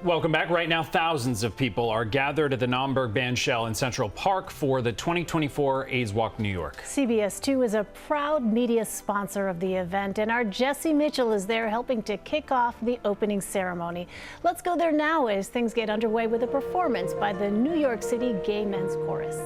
Welcome back. Right now, thousands of people are gathered at the Naumburg Bandshell in Central Park for the 2024 AIDS Walk New York. CBS 2 is a proud media sponsor of the event, and our Jesse Mitchell is there helping to kick off the opening ceremony. Let's go there now as things get underway with a performance by the New York City Gay Men's Chorus.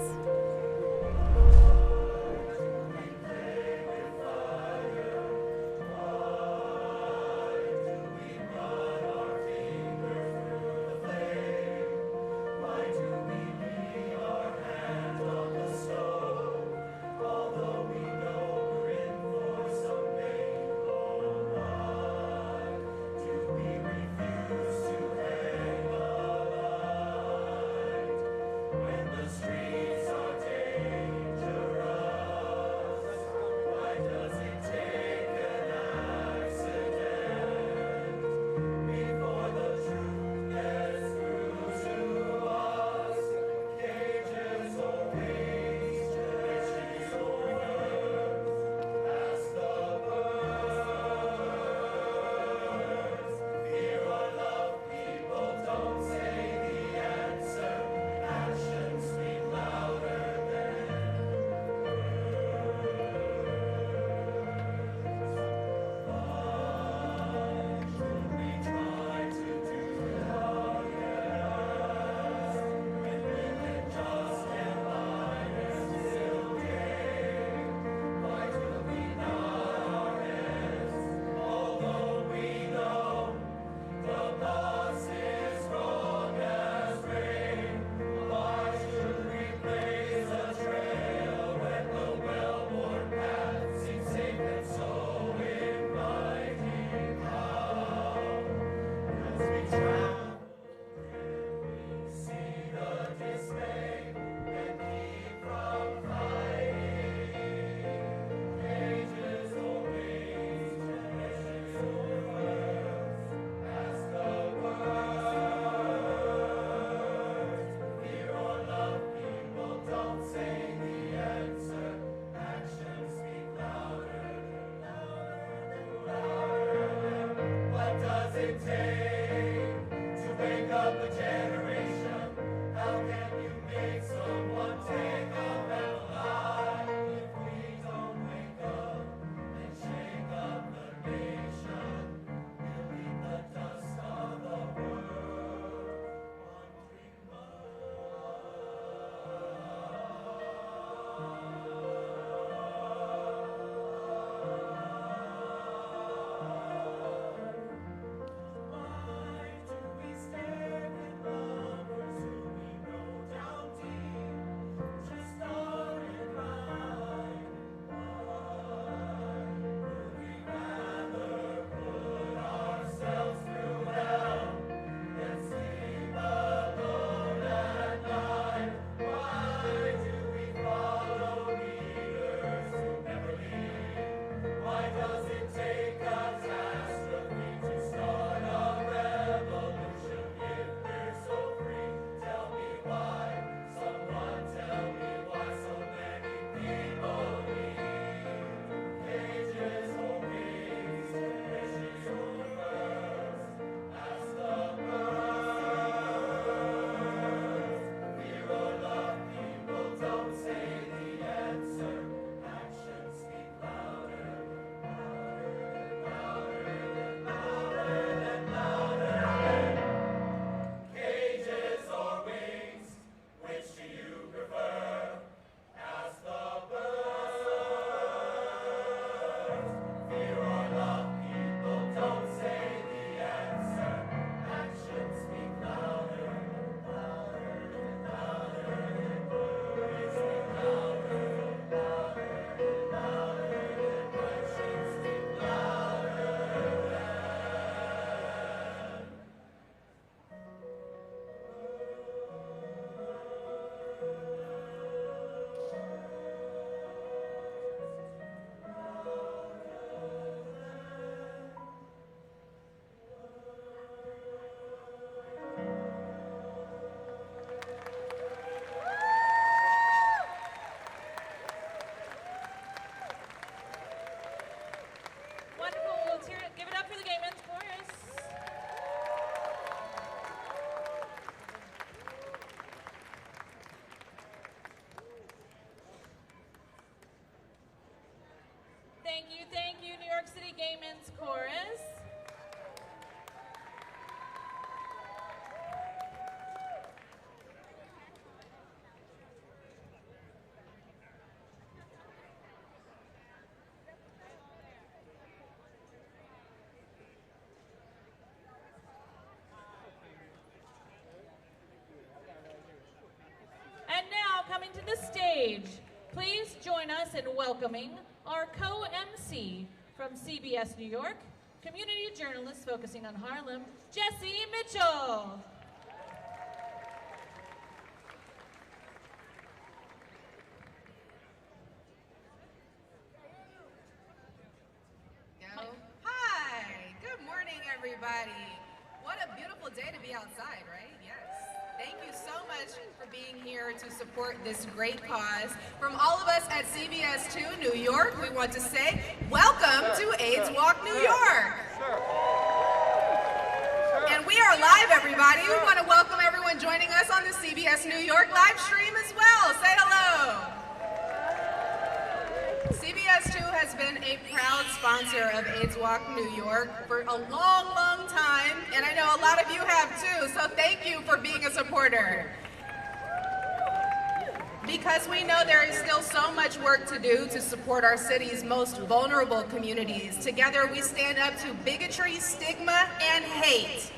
Gaiman's Chorus. And now coming to the stage, please join us in welcoming our co-MC from CBS New York, community journalist focusing on Harlem, Jesse Mitchell. Hi, good morning, everybody. What a beautiful day to be outside, right? Yes. Thank you so much for being here to support this great cause. From all of us at CBS 2 New York, we want to say, welcome to AIDS Walk New York. And we are live, everybody. We want to welcome everyone joining us on the CBS New York live stream as well. Say hello. CBS 2 has been a proud sponsor of AIDS Walk New York for a long, long time, and I know a lot of you have too, so thank you for being a supporter. Because we know there is still so much work to do to support our city's most vulnerable communities. Together we stand up to bigotry, stigma, and hate.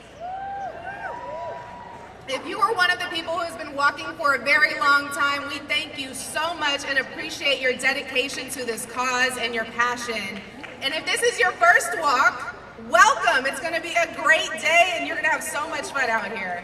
If you are one of the people who has been walking for a very long time, we thank you so much and appreciate your dedication to this cause and your passion. And if this is your first walk, welcome. It's going to be a great day and you're going to have so much fun out here.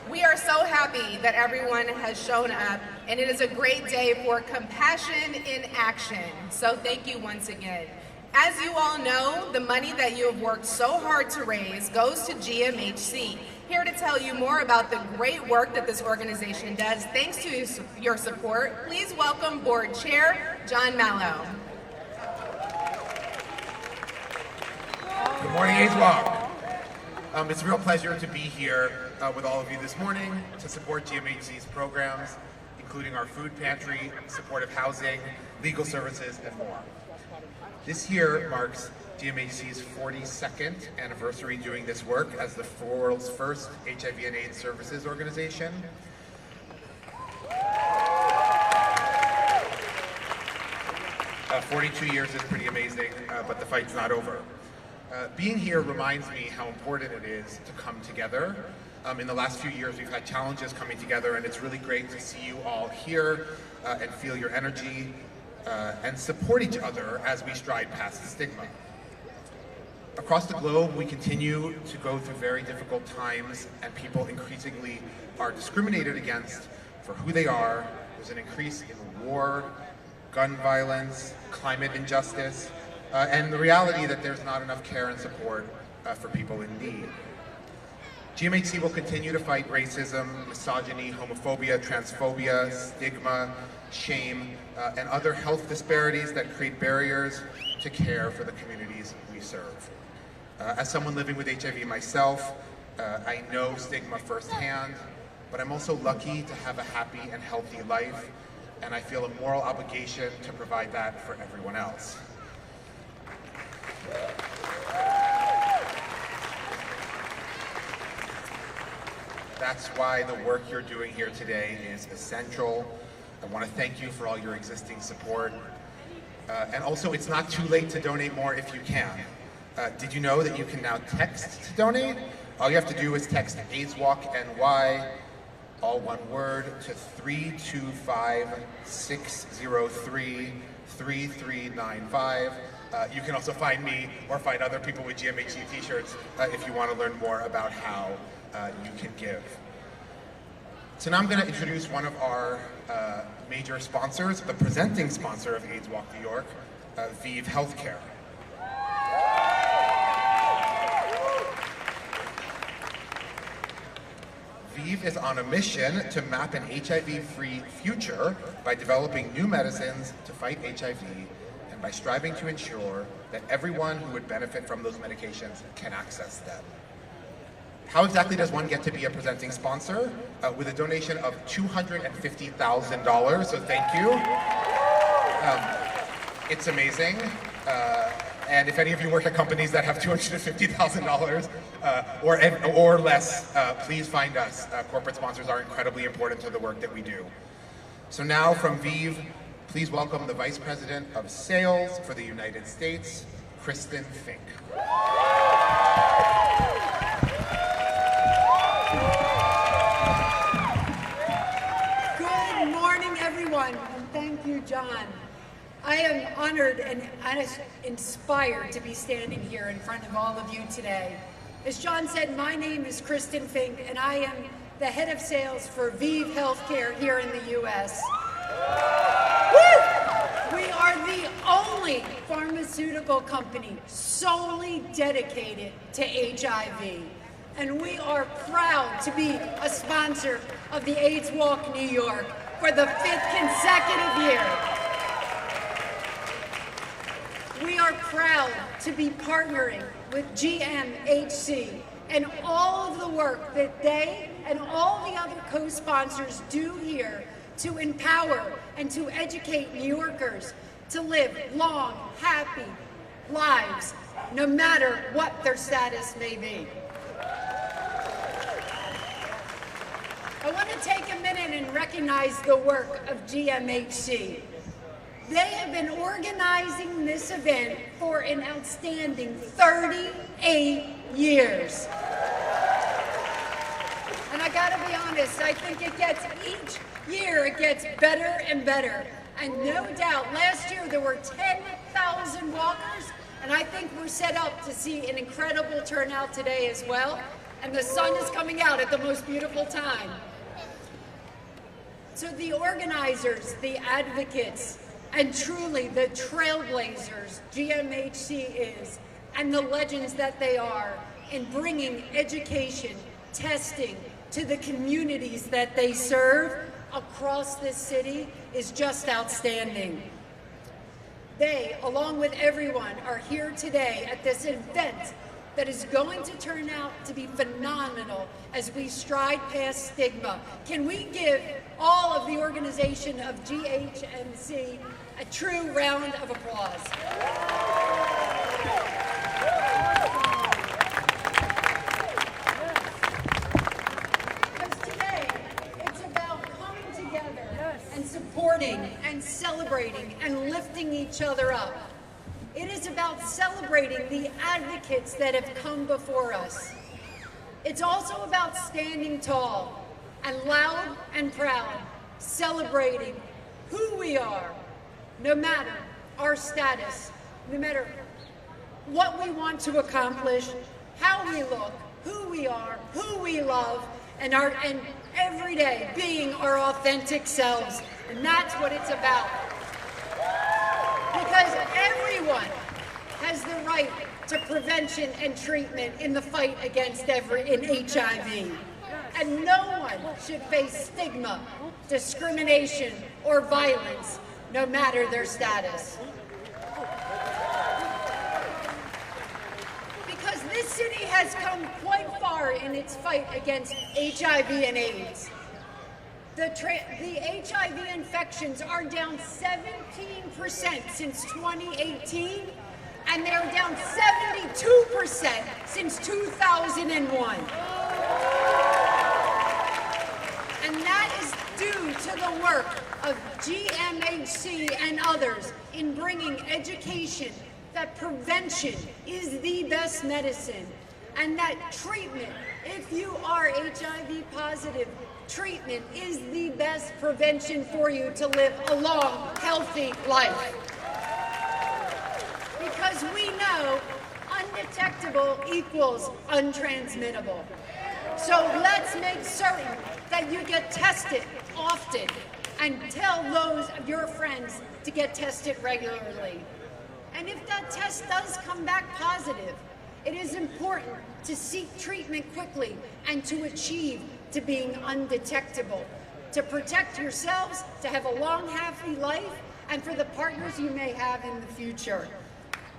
We are so happy that everyone has shown up, and it is a great day for compassion in action. So thank you once again. As you all know, the money that you have worked so hard to raise goes to GMHC. Here to tell you more about the great work that this organization does, thanks to your support, please welcome Board Chair John Mallow. Good morning, AIDS Walk. It's a real pleasure to be here with all of you this morning to support GMHC's programs, including our food pantry, supportive housing, legal services, and more. This year marks GMHC's 42nd anniversary doing this work as the world's first HIV and AIDS services organization. 42 years is pretty amazing, but the fight's not over. Being here reminds me how important it is to come together. In the last few years, we've had challenges coming together, and it's really great to see you all here and feel your energy and support each other as we stride past the stigma. Across the globe, we continue to go through very difficult times, and people increasingly are discriminated against for who they are. There's an increase in war, gun violence, climate injustice, and the reality that there's not enough care and support for people in need. GMHC will continue to fight racism, misogyny, homophobia, transphobia, stigma, shame, and other health disparities that create barriers to care for the communities we serve. As someone living with HIV myself, I know stigma firsthand, but I'm also lucky to have a happy and healthy life, and I feel a moral obligation to provide that for everyone else. That's why the work you're doing here today is essential. I want to thank you for all your existing support. And also, it's not too late to donate more if you can. Did you know that you can now text to donate? All you have to do is text AIDS Walk NY, all one word, to 325-603-3395. You can also find me or find other people with GMHC t-shirts if you want to learn more about how you can give. So now I'm going to introduce one of our major sponsors, the presenting sponsor of AIDS Walk New York, ViiV Healthcare. ViiV is on a mission to map an HIV-free future by developing new medicines to fight HIV and by striving to ensure that everyone who would benefit from those medications can access them. How exactly does one get to be a presenting sponsor? With a donation of $250,000, so thank you. It's amazing. And if any of you work at companies that have $250,000 or less, please find us. Corporate sponsors are incredibly important to the work that we do. So now from ViVE, please welcome the Vice President of Sales for the United States, Kristen Fink. Good morning, everyone, and thank you, John. I am honored and inspired to be standing here in front of all of you today. As John said, my name is Kristen Fink, and I am the head of sales for ViVE Healthcare here in the U.S. Woo! We are the only pharmaceutical company solely dedicated to HIV. And we are proud to be a sponsor of the AIDS Walk New York for the 5th consecutive year. We are proud to be partnering with GMHC and all of the work that they and all the other co-sponsors do here to empower and to educate New Yorkers to live long, happy lives, no matter what their status may be. I want to take a minute and recognize the work of GMHC. They have been organizing this event for an outstanding 38 years. And I gotta be honest, I think each year it gets better and better. And no doubt, last year there were 10,000 walkers, and I think we're set up to see an incredible turnout today as well. And the sun is coming out at the most beautiful time. So the organizers, the advocates, and truly the trailblazers GMHC is, and the legends that they are in bringing education, testing to the communities that they serve across this city is just outstanding. They, along with everyone, are here today at this event that is going to turn out to be phenomenal as we stride past stigma. Can we give all of the organization of GHMC a true round of applause? Because today, it's about coming together and supporting and celebrating and lifting each other up. It is about celebrating the advocates that have come before us. It's also about standing tall and loud and proud, celebrating who we are, no matter our status, no matter what we want to accomplish, how we look, who we are, who we love, and every day being our authentic selves. And that's what it's about. Because everyone has the right to prevention and treatment in the fight against HIV. And no one should face stigma, discrimination, or violence, no matter their status. Because this city has come quite far in its fight against HIV and AIDS. The HIV infections are down 17% since 2018, and they're down 72% since 2001. And that is due to the work of GMHC and others in bringing education that prevention is the best medicine, and that treatment, if you are HIV positive, treatment is the best prevention for you to live a long, healthy life. Because we know undetectable equals untransmittable. So let's make certain that you get tested often and tell those of your friends to get tested regularly. And if that test does come back positive, it is important to seek treatment quickly and to achieve to being undetectable, to protect yourselves, to have a long, happy life, and for the partners you may have in the future.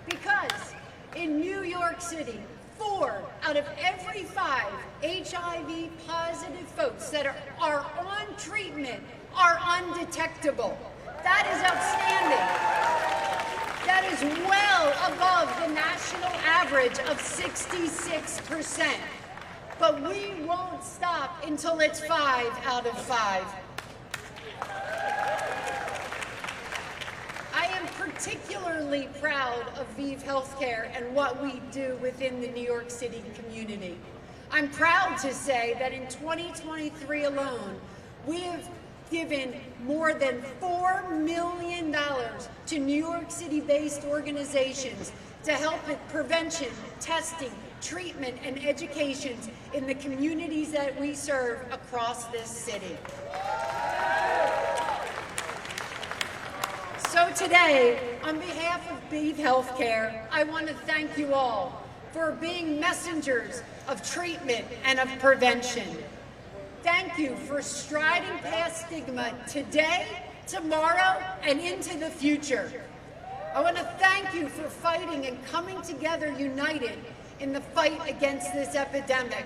Because in New York City, 4 out of every 5 HIV positive folks that are on treatment are undetectable. That is outstanding. That is well above the average of 66%. But we won't stop until it's 5 out of 5. I am particularly proud of ViV Healthcare and what we do within the New York City community. I'm proud to say that in 2023 alone, we have given more than $4 million to New York City-based organizations to help with prevention, testing, treatment, and education in the communities that we serve across this city. So today, on behalf of ViV Healthcare, I want to thank you all for being messengers of treatment and of prevention. Thank you for striding past stigma today, tomorrow, and into the future. I want to thank you for fighting and coming together united in the fight against this epidemic.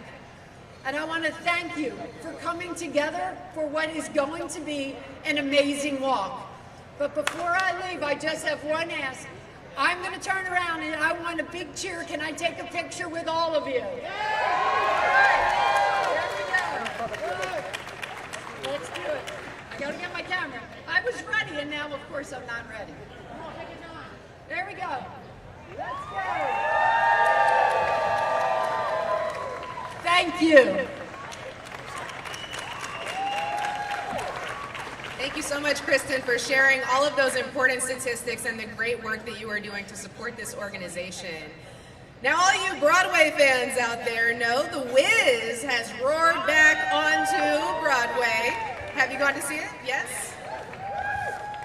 And I want to thank you for coming together for what is going to be an amazing walk. But before I leave, I just have one ask. I'm going to turn around and I want a big cheer. Can I take a picture with all of you? Let's do it. I gotta get my camera. I was ready, and now, of course, I'm not ready. There we go. Let's go. Thank you. Thank you so much, Kristen, for sharing all of those important statistics and the great work that you are doing to support this organization. Now, all you Broadway fans out there know The Wiz has roared back onto Broadway. Have you gone to see it? Yes?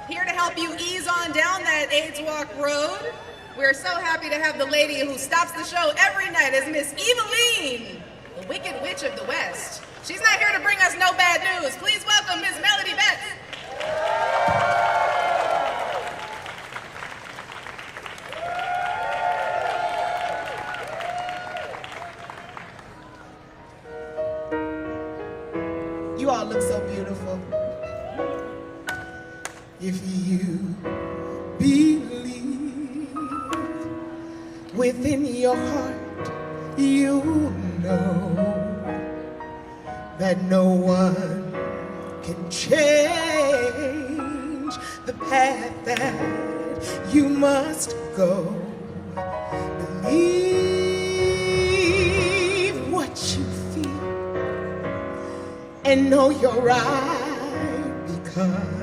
Here to help you ease on down that AIDS Walk road, we're so happy to have the lady who stops the show every night as Miss Eveline, the Wicked Witch of the West. She's not here to bring us no bad news. Please welcome Miss Melody Betts. You all look so beautiful. If you believe within your heart, you know that no one can change the path that you must go. Believe what you feel and know you're right, because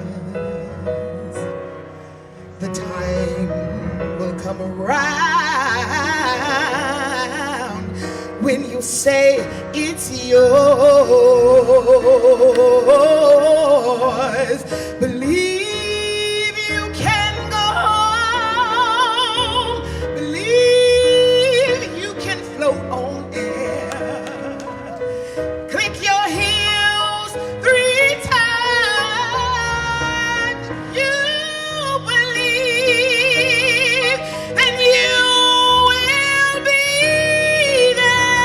the time will come around when you say it's yours. Believe you can go home. Believe you can float on air. Click your heels 3 times. You believe, then you will be there.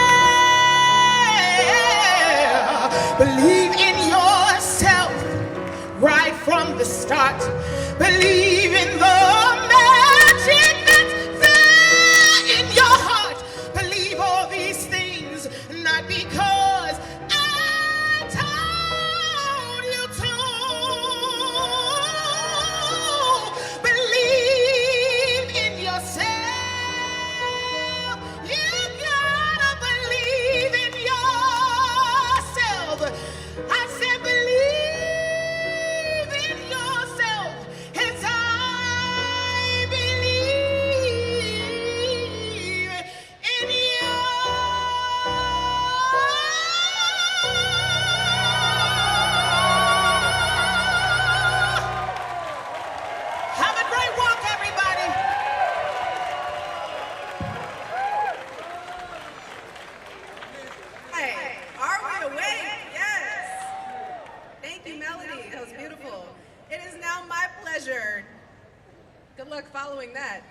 Believe in yourself right from the start. Believe in the magic that's there in your heart. Believe all these things, not because I told you to. Believe in yourself. You gotta believe in yourself. I said believe in yourself as I believe in you. Have a great walk, everybody. Hey, are we awake? Yes. Thank you, Melody. That was beautiful. It is now my pleasure. Good luck following that.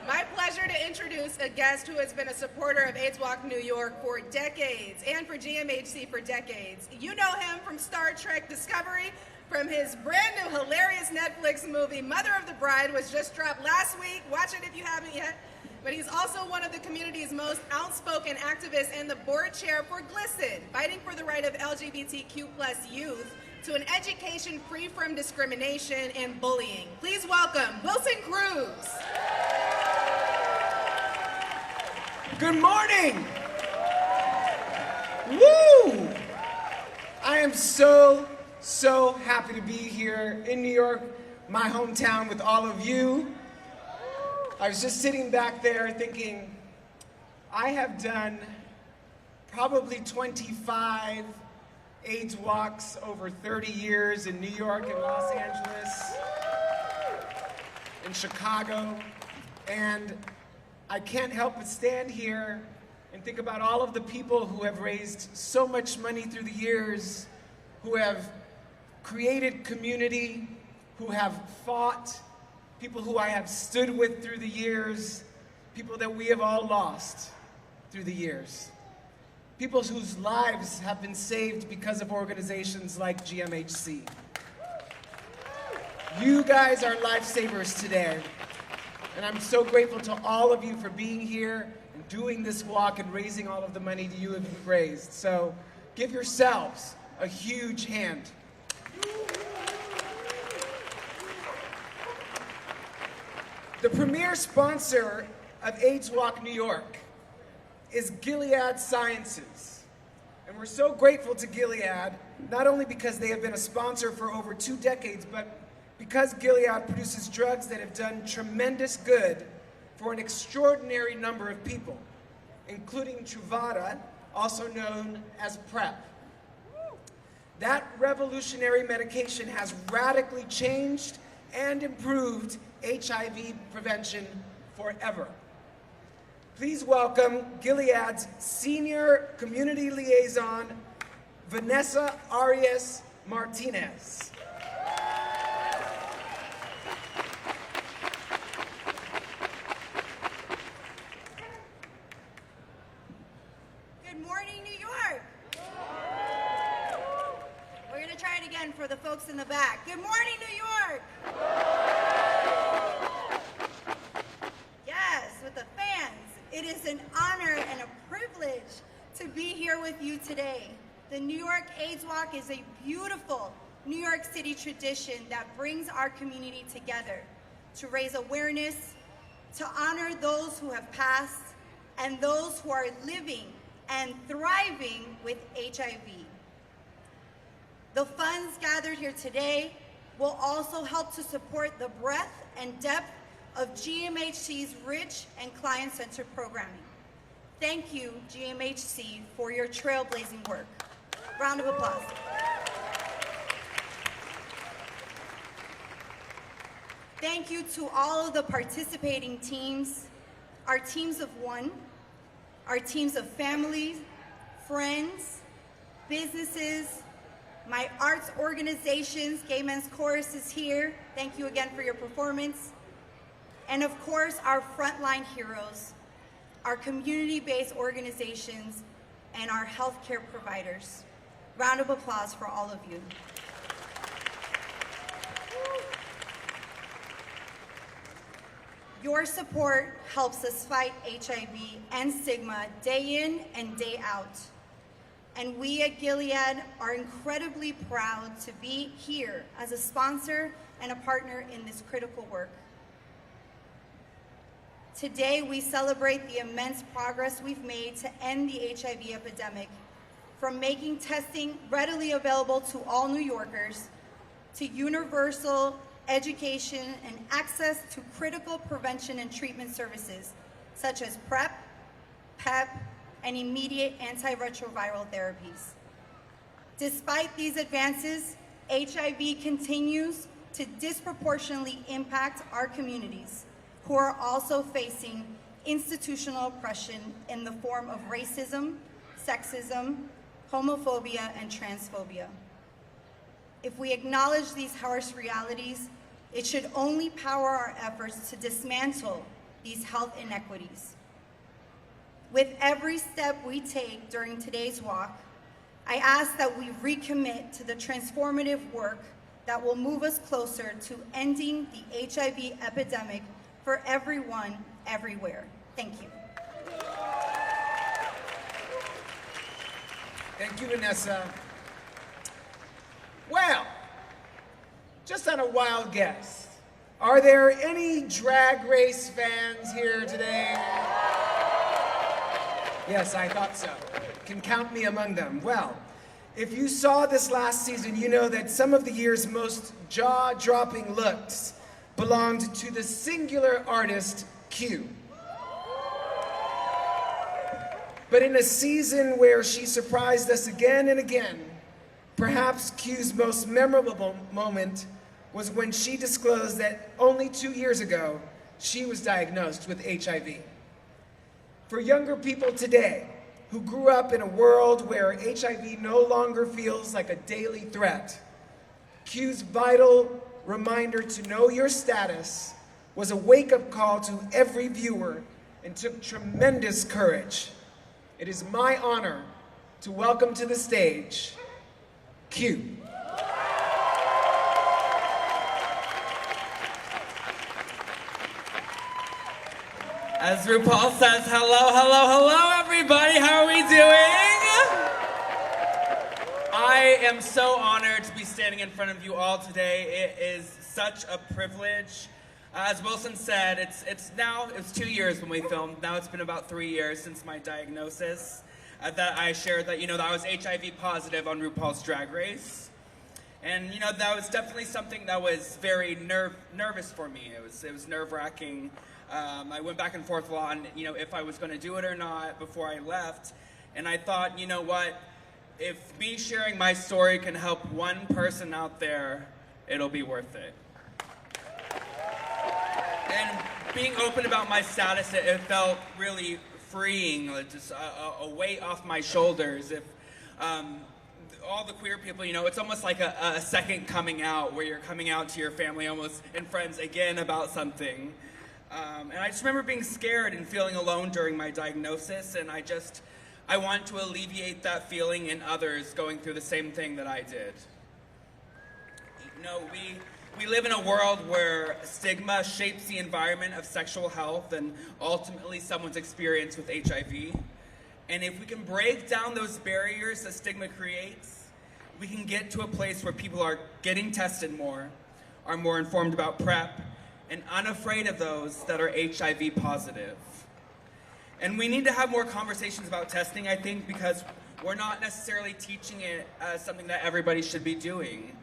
My pleasure to introduce a guest who has been a supporter of AIDS Walk New York for decades and for GMHC for decades. You know him from Star Trek Discovery, from his brand new hilarious Netflix movie, Mother of the Bride, was just dropped last week. Watch it if you haven't yet. but he's also one of the community's most outspoken activists and the board chair for GLSEN, fighting for the right of LGBTQ+ youth to an education free from discrimination and bullying. Please welcome Wilson Cruz. Good morning. Woo! I am so happy to be here in New York, my hometown, with all of you. I was just sitting back there thinking, I have done probably 25 AIDS walks over 30 years in New York and Los Angeles, in Chicago, and I can't help but stand here and think about all of the people who have raised so much money through the years, who have created community, who have fought, people who I have stood with through the years, people that we have all lost through the years, people whose lives have been saved because of organizations like GMHC. You guys are lifesavers today, and I'm so grateful to all of you for being here and doing this walk and raising all of the money that you have raised. So give yourselves a huge hand. The premier sponsor of AIDS Walk New York is Gilead Sciences. And we're so grateful to Gilead, not only because they have been a sponsor for over 2 decades, but because Gilead produces drugs that have done tremendous good for an extraordinary number of people, including Truvada, also known as PrEP. That revolutionary medication has radically changed and improved HIV prevention forever. Please welcome Gilead's Senior Community Liaison, Vanessa Arias Martinez. Good morning, New York. We're going to try it again for the folks in the back. Good morning, New York. Yes, with the fans. It is an honor and a privilege to be here with you today. The New York AIDS Walk is a beautiful New York City tradition that brings our community together to raise awareness, to honor those who have passed, and those who are living and thriving with HIV. The funds gathered here today will also help to support the breadth and depth of GMHC's rich and client-centered programming. Thank you, GMHC, for your trailblazing work. Round of applause. Thank you to all of the participating teams, our teams of one, our teams of families, friends, businesses, my arts organizations. Gay Men's Chorus is here. Thank you again for your performance. And of course, our frontline heroes, our community-based organizations, and our healthcare providers. Round of applause for all of you. Your support helps us fight HIV and stigma day in and day out. And we at Gilead are incredibly proud to be here as a sponsor and a partner in this critical work. Today, we celebrate the immense progress we've made to end the HIV epidemic, from making testing readily available to all New Yorkers, to universal education and access to critical prevention and treatment services, such as PrEP, PEP, and immediate antiretroviral therapies. Despite these advances, HIV continues to disproportionately impact our communities, who are also facing institutional oppression in the form of racism, sexism, homophobia, and transphobia. If we acknowledge these harsh realities, it should only power our efforts to dismantle these health inequities. With every step we take during today's walk, I ask that we recommit to the transformative work that will move us closer to ending the HIV epidemic for everyone, everywhere. Thank you. Thank you, Vanessa. Well, just on a wild guess, are there any Drag Race fans here today? Yes, I thought so. Can count me among them. Well, if you saw this last season, you know that some of the year's most jaw-dropping looks belonged to the singular artist, Q. But in a season where she surprised us again and again, perhaps Q's most memorable moment was when she disclosed that only 2 years ago, she was diagnosed with HIV. For younger people today, who grew up in a world where HIV no longer feels like a daily threat, Q's vital reminder to know your status was a wake-up call to every viewer and took tremendous courage. It is my honor to welcome to the stage, Q. As RuPaul says, hello, hello, hello, everybody. How are we doing? I am so honored to be standing in front of you all today. It is such a privilege. As Wilson said, it's 2 years when we filmed. Now it's been about 3 years since my diagnosis that I shared that, that I was HIV positive on RuPaul's Drag Race. And, that was definitely something that was very nervous for me. It was nerve-wracking. I went back and forth a lot on, if I was going to do it or not before I left. And I thought, you know what? If me sharing my story can help one person out there, it'll be worth it. And being open about my status, it felt really freeing, just a weight off my shoulders. If all the queer people, it's almost like a second coming out, where you're coming out to your family almost and friends again about something. And I just remember being scared and feeling alone during my diagnosis, and I want to alleviate that feeling in others going through the same thing that I did. We live in a world where stigma shapes the environment of sexual health and ultimately someone's experience with HIV. And if we can break down those barriers that stigma creates, we can get to a place where people are getting tested more, are more informed about PrEP, and unafraid of those that are HIV positive. And we need to have more conversations about testing, I think, because we're not necessarily teaching it as something that everybody should be doing.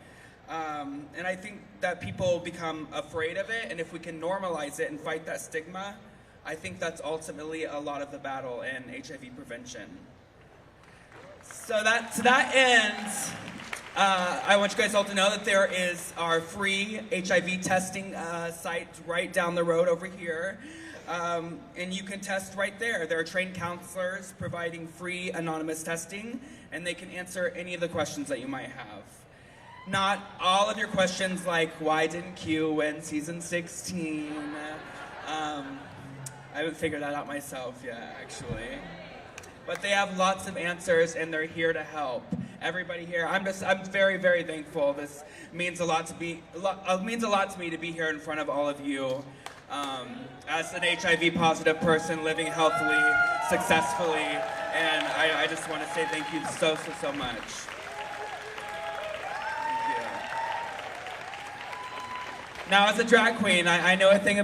And I think that people become afraid of it, and if we can normalize it and fight that stigma, I think that's ultimately a lot of the battle in HIV prevention. So to that end, I want you guys all to know that there is our free HIV testing site right down the road over here. And you can test right there. There are trained counselors providing free anonymous testing, and they can answer any of the questions that you might have. Not all of your questions like, why didn't Q win season 16? I haven't figured that out myself yet, actually. But they have lots of answers, and they're here to help. Everybody here, I'm very, very thankful. This means a lot to me to be here in front of all of you. As an HIV positive person living healthily, successfully, and I just want to say thank you so much. Thank you. Now, as a drag queen, I know a thing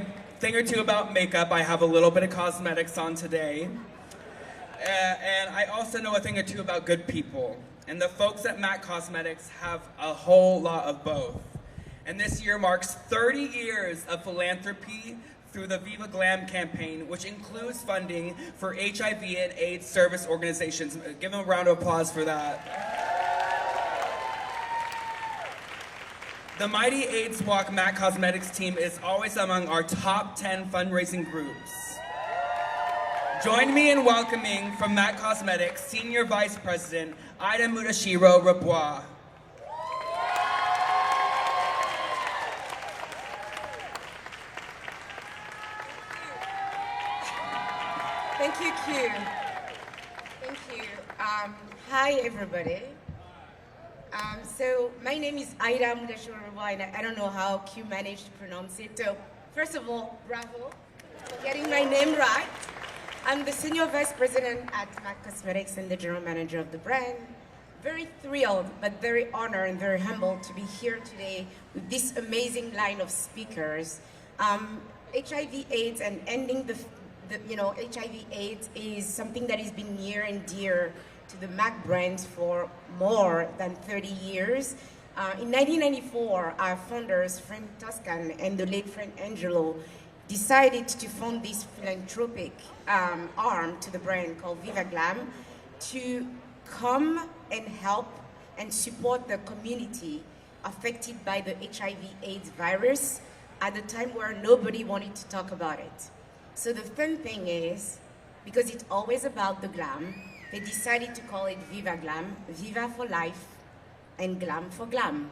or two about makeup. I have a little bit of cosmetics on today. And I also know a thing or two about good people. And the folks at MAC Cosmetics have a whole lot of both. And this year marks 30 years of philanthropy through the Viva Glam campaign, which includes funding for HIV and AIDS service organizations. Give them a round of applause for that. The Mighty AIDS Walk MAC Cosmetics team is always among our top 10 fundraising groups. Join me in welcoming from MAC Cosmetics Senior Vice President Ida Mudashiro Rabois. Thank you, Q. Thank you. Hi, everybody. So my name is Ida Mudashiro Rabois, and I don't know how Q managed to pronounce it. So First of all, bravo for getting my name right. I'm the Senior Vice President at MAC Cosmetics and the General Manager of the brand. Very thrilled, but very honored and very humbled to be here today with this amazing line of speakers. HIV/AIDS and ending HIV/AIDS is something that has been near and dear to the MAC brand for more than 30 years. In 1994, our founders, Frank Toscan and the late Frank Angelo, decided to fund this philanthropic arm to the brand called Viva Glam to come and help and support the community affected by the HIV/AIDS virus at a time where nobody wanted to talk about it. So the fun thing is, because it's always about the glam, they decided to call it Viva Glam, Viva for life, and Glam for glam.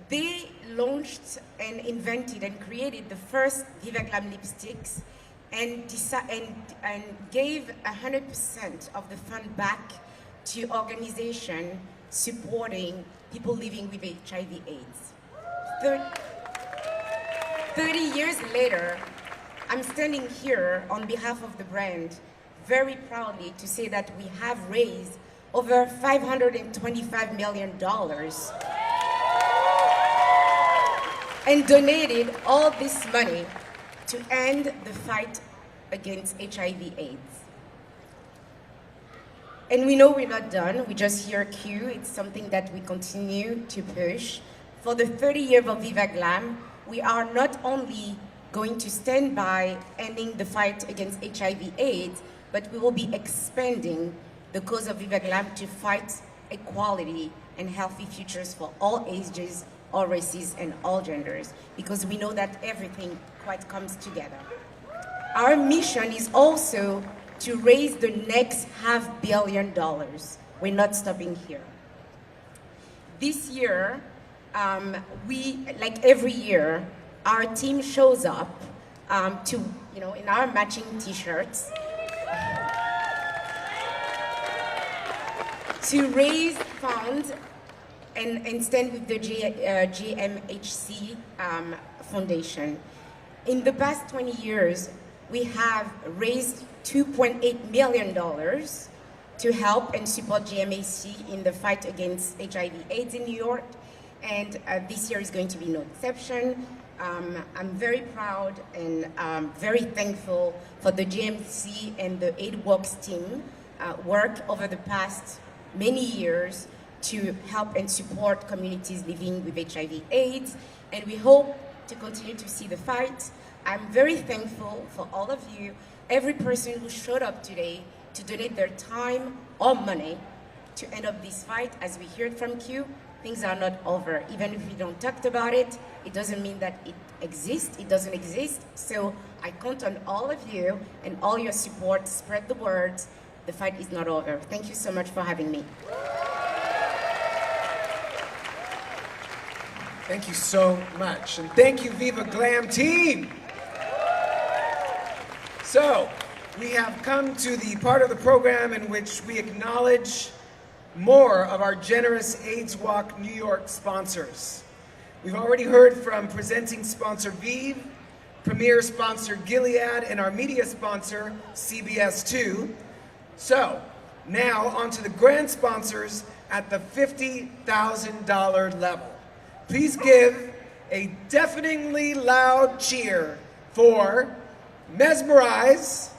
They launched and invented and created the first Viva Glam lipsticks and gave 100% of the fund back to organizations supporting people living with HIV/AIDS. 30 years later, I'm standing here on behalf of the brand very proudly to say that we have raised over $525 million and donated all this money to end the fight against HIV/AIDS. And we know we're not done. We just hear Q. It's something that we continue to push. For the 30 years of Viva Glam, we are not only going to stand by ending the fight against HIV/AIDS, but we will be expanding the cause of Viva Glam to fight equality and healthy futures for all ages, all races, and all genders, because we know that everything quite comes together. Our mission is also to raise the next $500 million. We're not stopping here. This year, like every year, our team shows up in our matching t-shirts to raise funds and stand with the GMHC Foundation. In the past 20 years, we have raised $2.8 million to help and support GMHC in the fight against HIV/AIDS in New York, and this year is going to be no exception. I'm very proud and very thankful for the GMHC and the AidWorks team work over the past many years to help and support communities living with HIV/AIDS, and we hope to continue to see the fight. I'm very thankful for all of you, every person who showed up today to donate their time or money to end up this fight. As we heard from Q, things are not over. Even if we don't talk about it, it doesn't mean that it exists. It doesn't exist. So I count on all of you and all your support. Spread the word. The fight is not over. Thank you so much for having me. Thank you so much. And thank you, Viva Glam team. So, we have come to the part of the program in which we acknowledge more of our generous AIDS Walk New York sponsors. We've already heard from presenting sponsor Vive, premier sponsor Gilead, and our media sponsor CBS 2. So, now on to the grand sponsors at the $50,000 level. Please give a deafeningly loud cheer for Mesmerize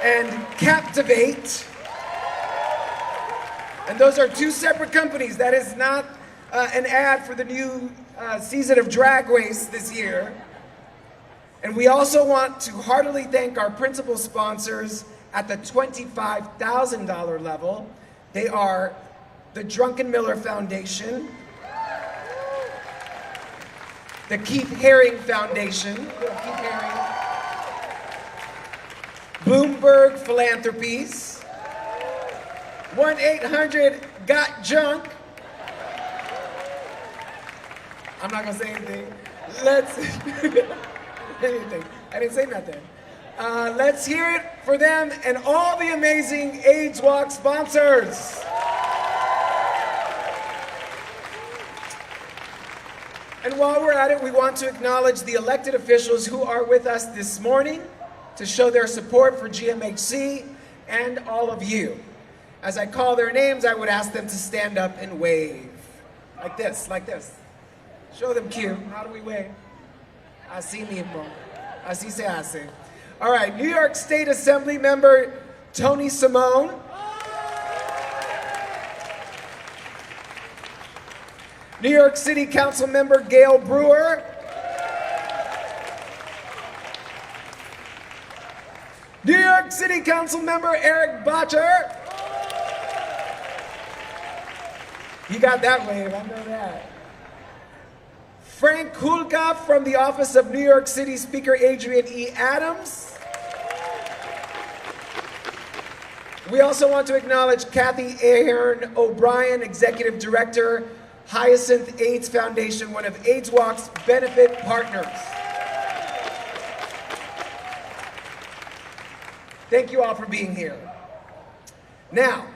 and Captivate. And those are two separate companies. That is not an ad for the new season of Drag Race this year. And we also want to heartily thank our principal sponsors at the $25,000 level. They are the Drunken Miller Foundation, the Keith Haring Foundation, Bloomberg Philanthropies, 1-800-GOT-JUNK. I'm not gonna say anything. Anything. I didn't say nothing. Let's hear it for them and all the amazing AIDS Walk sponsors. And while we're at it, we want to acknowledge the elected officials who are with us this morning to show their support for GMHC and all of you. As I call their names, I would ask them to stand up and wave. Like this, like this. Show them Q. How do we wave? Así mismo. Así se hace. All right, New York State Assembly member Tony Simone. New York City Council member Gail Brewer. New York City Council member Eric Botcher. He got that wave, I know that. Frank Hulka from the office of New York City Speaker Adrian E. Adams. We also want to acknowledge Kathy Ahern O'Brien, Executive Director, Hyacinth AIDS Foundation, one of AIDS Walk's benefit partners. Thank you all for being here. Now,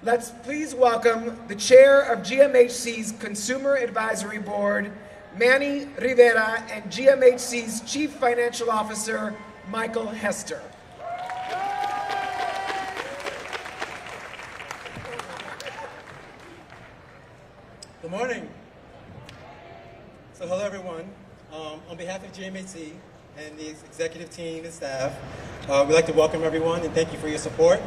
let's please welcome the chair of GMHC's Consumer Advisory Board, Manny Rivera, and GMHC's Chief Financial Officer, Michael Hester. Good morning. So hello everyone. On behalf of GMHC and the executive team and staff, we'd like to welcome everyone and thank you for your support.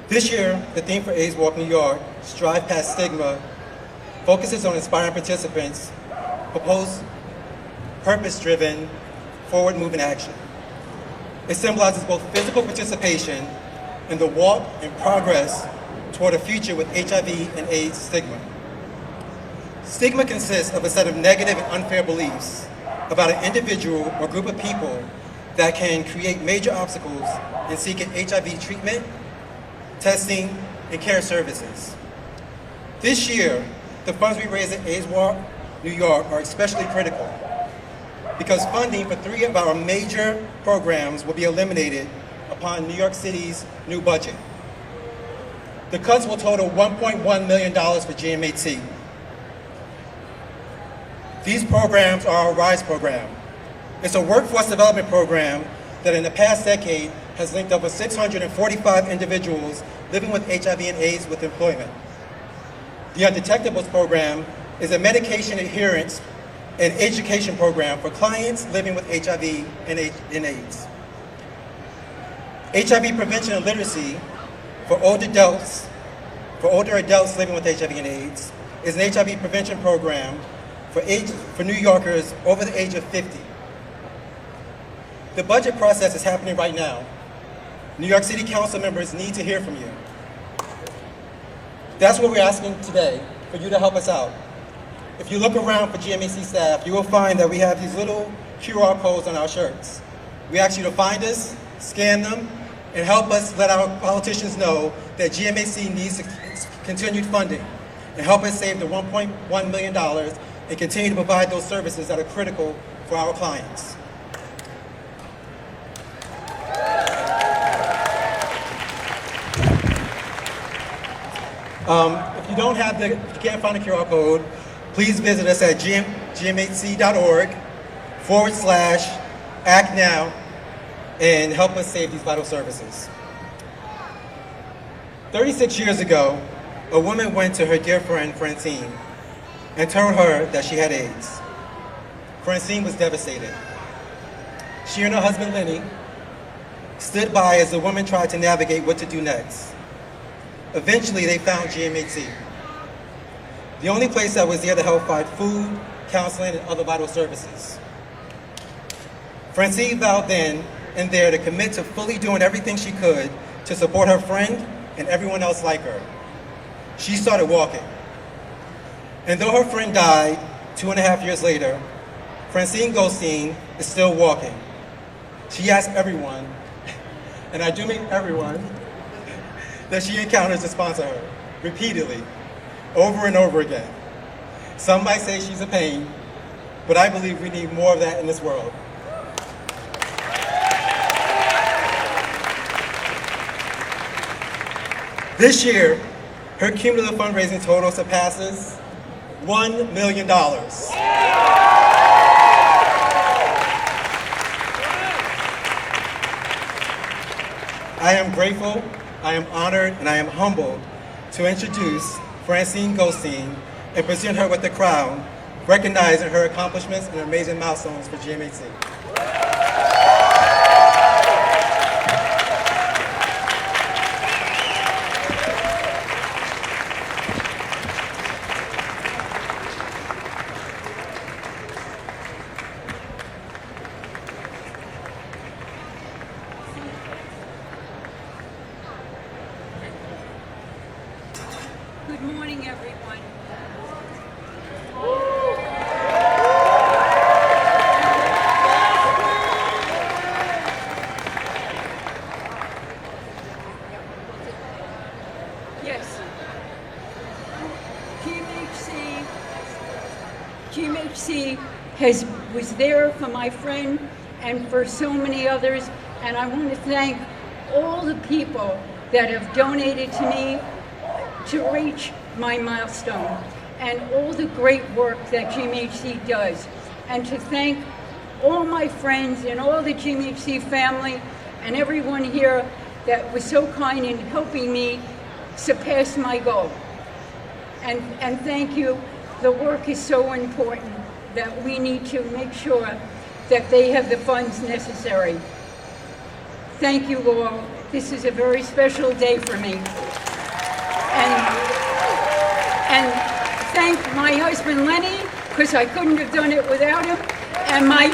This year, the theme for AIDS Walk New York, Strive Past Stigma, focuses on inspiring participants, propose purpose-driven, forward-moving action. It symbolizes both physical participation and the walk and progress toward a future with HIV and AIDS stigma. Stigma consists of a set of negative and unfair beliefs about an individual or group of people that can create major obstacles in seeking HIV treatment, testing, and care services. This year, the funds we raise at AIDS Walk New York are especially critical because funding for 3 of our major programs will be eliminated upon New York City's new budget. The cuts will total $1.1 million for GMHC. These programs are our RISE program. It's a workforce development program that in the past decade has linked over 645 individuals living with HIV and AIDS with employment. The Undetectables program is a medication adherence and education program for clients living with HIV and AIDS. HIV prevention and literacy for older adults living with HIV and AIDS is an HIV prevention program for New Yorkers over the age of 50. The budget process is happening right now. New York City Council members need to hear from you. That's what we're asking today, for you to help us out. If you look around for GMHC staff, you will find that we have these little QR codes on our shirts. We ask you to find us, scan them, and help us let our politicians know that GMHC needs continued funding and help us save the $1.1 million and continue to provide those services that are critical for our clients. If you can't find a QR code, please visit us at gmhc.org/ActNow and help us save these vital services. 36 years ago, a woman went to her dear friend Francine and told her that she had AIDS. Francine was devastated. She and her husband Lenny stood by as the woman tried to navigate what to do next. Eventually, they found GMHC, the only place that was there to help provide food, counseling, and other vital services. Francine vowed then and there to commit to fully doing everything she could to support her friend and everyone else like her. She started walking. And though her friend died 2.5 years later, Francine Goldstein is still walking. She asked everyone, and I do mean everyone, that she encounters to sponsor her, repeatedly, over and over again. Some might say she's a pain, but I believe we need more of that in this world. This year, her cumulative fundraising total surpasses $1 million. I am grateful, I am honored, and I am humbled to introduce Francine Goldstein and present her with the crown, recognizing her accomplishments and amazing milestones for GMHC. Good morning, everyone. Yes. GMHC was there for my friend and for so many others, and I want to thank all the people that have donated to me to reach my milestone, and all the great work that GMHC does, and to thank all my friends and all the GMHC family and everyone here that was so kind in helping me surpass my goal. And thank you. The work is so important that we need to make sure that they have the funds necessary. Thank you all. This is a very special day for me. And thank my husband Lenny, because I couldn't have done it without him, and my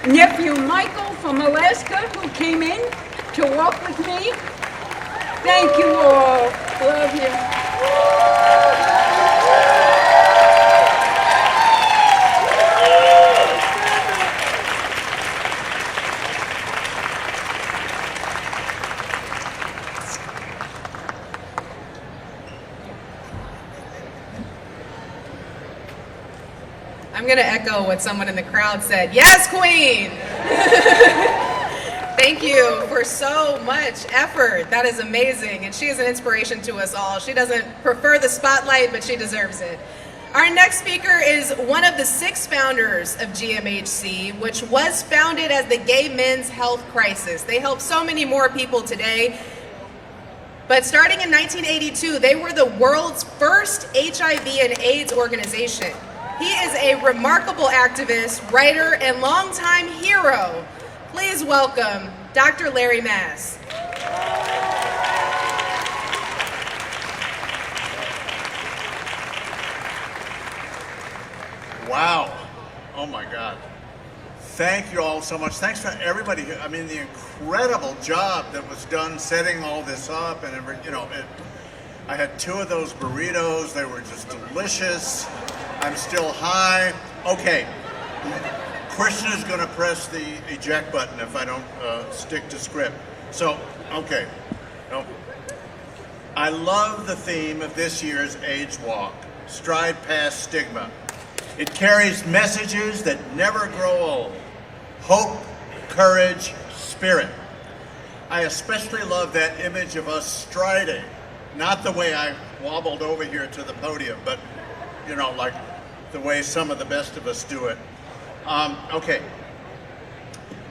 nephew Michael from Alaska, who came in to walk with me. Thank you all. Love you. I'm going to echo what someone in the crowd said. Yes, Queen! Thank you for so much effort. That is amazing. And she is an inspiration to us all. She doesn't prefer the spotlight, but she deserves it. Our next speaker is one of the 6 founders of GMHC, which was founded as the Gay Men's Health Crisis. They help so many more people today. But starting in 1982, they were the world's first HIV and AIDS organization. He is a remarkable activist, writer, and longtime hero. Please welcome Dr. Larry Mass. Wow. Oh my God. Thank you all so much. Thanks for everybody here. I mean, the incredible job that was done setting all this up and I had 2 of those burritos. They were just delicious. I'm still high. Okay. Christian is going to press the eject button if I don't stick to script. So, okay. No. I love the theme of this year's AIDS Walk, Stride Past Stigma. It carries messages that never grow old. Hope, courage, spirit. I especially love that image of us striding. Not the way I wobbled over here to the podium, but, like the way some of the best of us do it. Okay.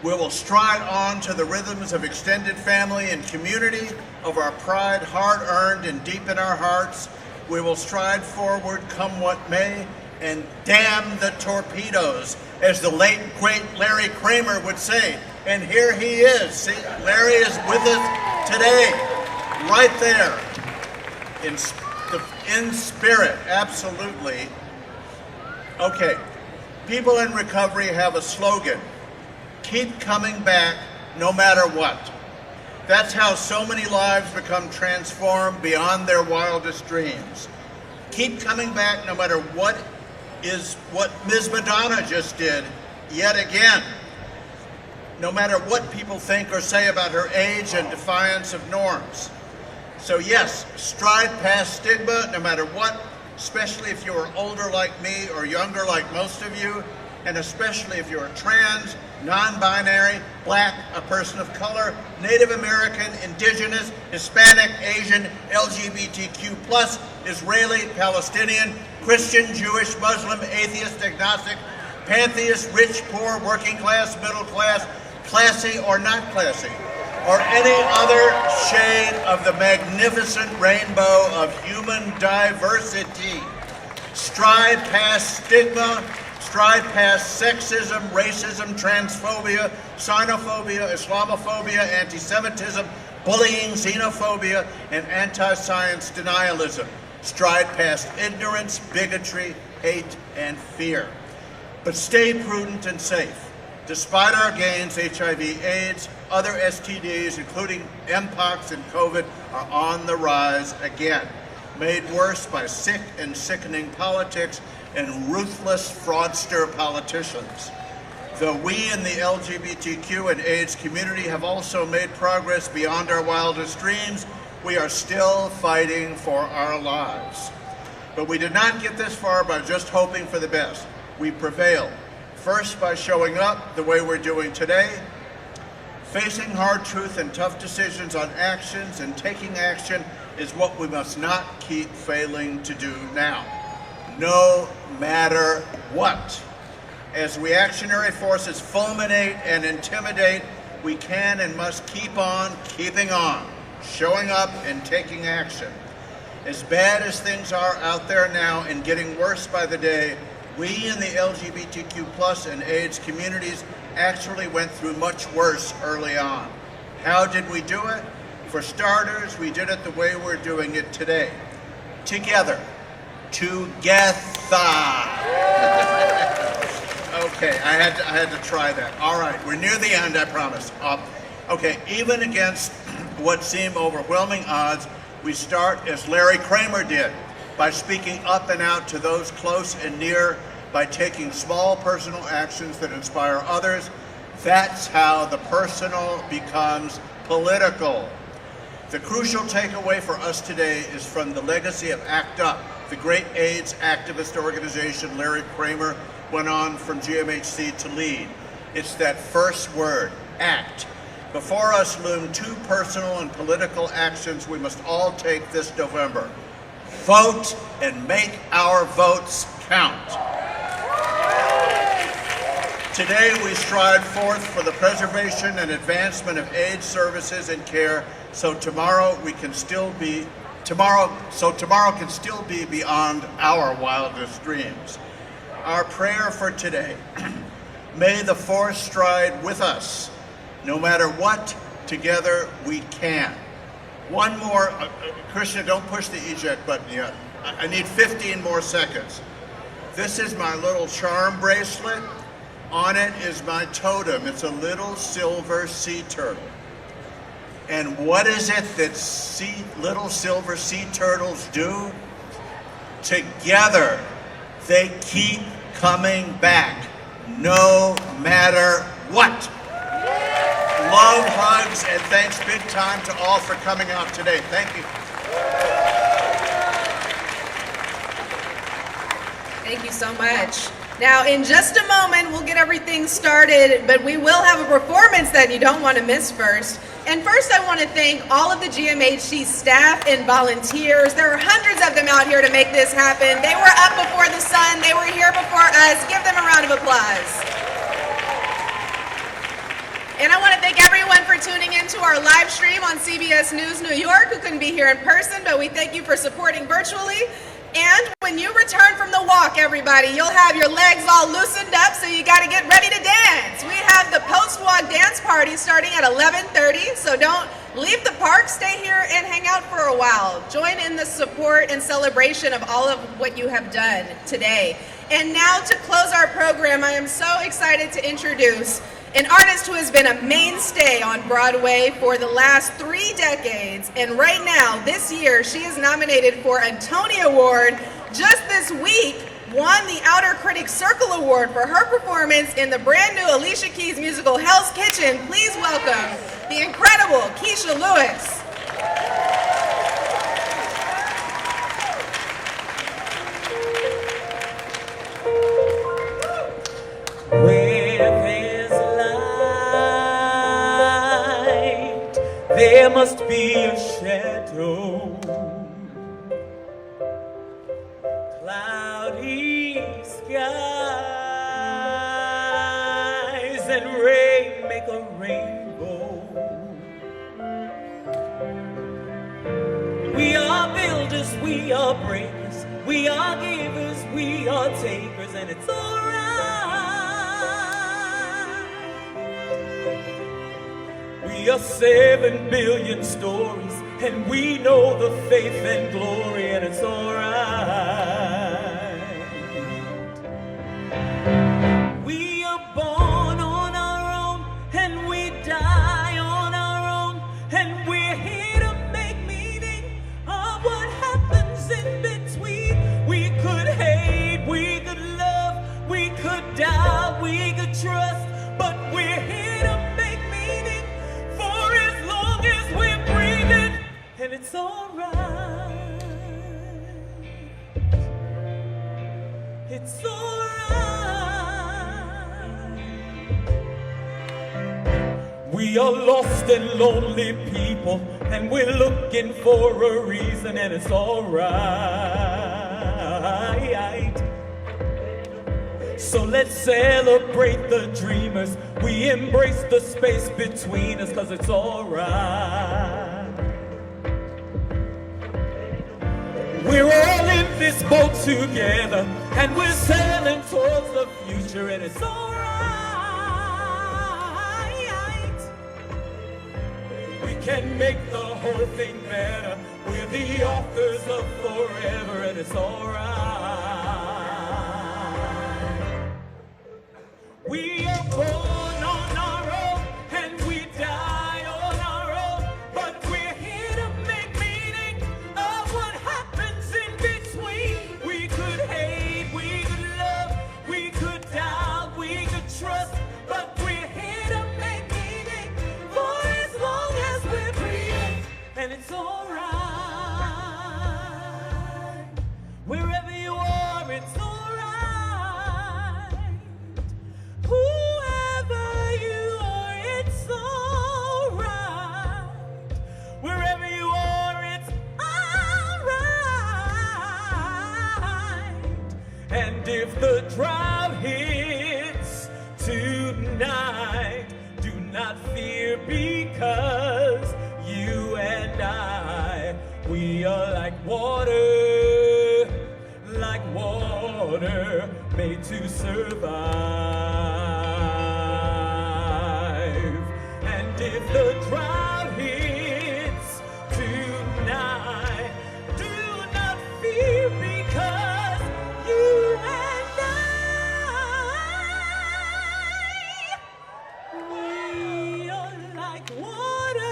We will stride on to the rhythms of extended family and community, of our pride, hard-earned and deep in our hearts. We will stride forward, come what may, and damn the torpedoes, as the late, great Larry Kramer would say. And here he is. See, Larry is with us today, right there, in spirit, absolutely. Okay, people in recovery have a slogan: keep coming back no matter what. That's how so many lives become transformed beyond their wildest dreams. Keep coming back no matter what Ms. Madonna just did yet again. No matter what people think or say about her age and defiance of norms. So yes, stride past stigma no matter what, especially if you are older like me or younger like most of you. and especially if you're trans, non-binary, black, a person of color, Native American, indigenous, Hispanic, Asian, LGBTQ+, Israeli, Palestinian, Christian, Jewish, Muslim, atheist, agnostic, pantheist, rich, poor, working class, middle class, classy or not classy, or any other shade of the magnificent rainbow of human diversity. Strive past stigma, strive past sexism, racism, transphobia, xenophobia, Islamophobia, anti-Semitism, bullying, xenophobia, and anti-science denialism. Strive past ignorance, bigotry, hate, and fear. But stay prudent and safe. Despite our gains, HIV, AIDS, other STDs, including Mpox and COVID, are on the rise again, made worse by sick and sickening politics and ruthless fraudster politicians. Though we in the LGBTQ and AIDS community have also made progress beyond our wildest dreams, we are still fighting for our lives. But we did not get this far by just hoping for the best. We prevailed. First, by showing up the way we're doing today, facing hard truth and tough decisions on actions, and taking action is what we must not keep failing to do now, no matter what. As reactionary forces fulminate and intimidate, we can and must keep on keeping on, showing up and taking action. As bad as things are out there now and getting worse by the day, we in the LGBTQ+ and AIDS communities actually went through much worse early on. How did we do it? For starters, we did it the way we're doing it today. Together. Together. Okay, I had to try that. All right, we're near the end, I promise. Okay, even against what seem overwhelming odds, we start as Larry Kramer did, by speaking up and out to those close and near, by taking small personal actions that inspire others. That's how the personal becomes political. The crucial takeaway for us today is from the legacy of ACT UP, the great AIDS activist organization Larry Kramer went on from GMHC to lead. It's that first word, ACT. Before us loom two personal and political actions we must all take this November. Vote and make our votes count. Today we stride forth for the preservation and advancement of AIDS services and care, so tomorrow can still be beyond our wildest dreams. Our prayer for today, may the force stride with us. No matter what, together we can. One more, Krishna, don't push the eject button yet. I need 15 more seconds. This is my little charm bracelet. On it is my totem. It's a little silver sea turtle. And what is it that little silver sea turtles do? Together, they keep coming back, no matter what. Love, hugs, and thanks big time to all for coming out today. Thank you. Thank you so much. Now, in just a moment, we'll get everything started, but we will have a performance that you don't want to miss first. And first, I want to thank all of the GMHC staff and volunteers. There are hundreds of them out here to make this happen. They were up before the sun. They were here before us. Give them a round of applause. And I want to thank everyone for tuning into our live stream on CBS News New York who couldn't be here in person, but we thank you for supporting virtually. And when you return from the walk, everybody, you'll have your legs all loosened up, so you got to get ready to dance. We have the post-walk dance party starting at 11:30, so don't leave the park. Stay here and hang out for a while. Join in the support and celebration of all of what you have done today. And now to close our program, I am so excited to introduce an artist who has been a mainstay on Broadway for the last 3 decades, and right now, this year, she is nominated for a Tony Award. Just this week, won the Outer Critics Circle Award for her performance in the brand new Alicia Keys musical Hell's Kitchen. Please welcome the incredible Keisha Lewis. there must be a shadow. Cloudy skies and rain make a rainbow. We are builders, we are breakers, we are givers, we are takers, and it's alright. We are 7 billion stories, and we know the faith and glory, and it's alright. We are born on our own, and we die on our own, and we're here to make meaning of what happens in between. We could hate, we could love, we could doubt, we could trust, but we're here to make meaning for as long as we're breathing, and it's alright. It's alright. We are lost and lonely people, and we're looking for a reason, and it's alright. So let's celebrate the dreamers. We embrace the space between us, 'cause it's alright. We're all in this boat together, and we're sailing towards the future, and it's alright. We can make the whole thing better. We're the authors of forever, and it's alright. We are born on our own, and we die on our own, but we're here to make meaning of what happens in between. We could hate, we could love, we could doubt, we could trust, but we're here to make meaning for as long as we're breathing, and it's alright. Wherever you are, it's alright. Whoever you are, it's alright. Wherever you are, it's alright. And if the drought hits tonight, do not fear, because you and I, we are like water, made to survive. And if the drought hits tonight, do not fear, because you and I, we are like water,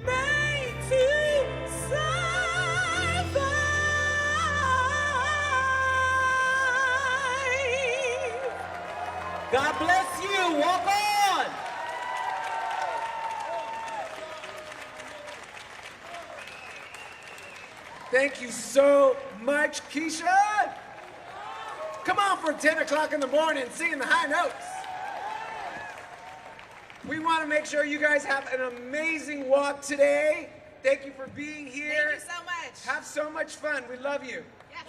made to survive. God bless you. Walk on. Thank you so much, Keisha. Come on for 10 o'clock in the morning, singing the high notes. We want to make sure you guys have an amazing walk today. Thank you for being here. Thank you so much. Have so much fun. We love you. Yes.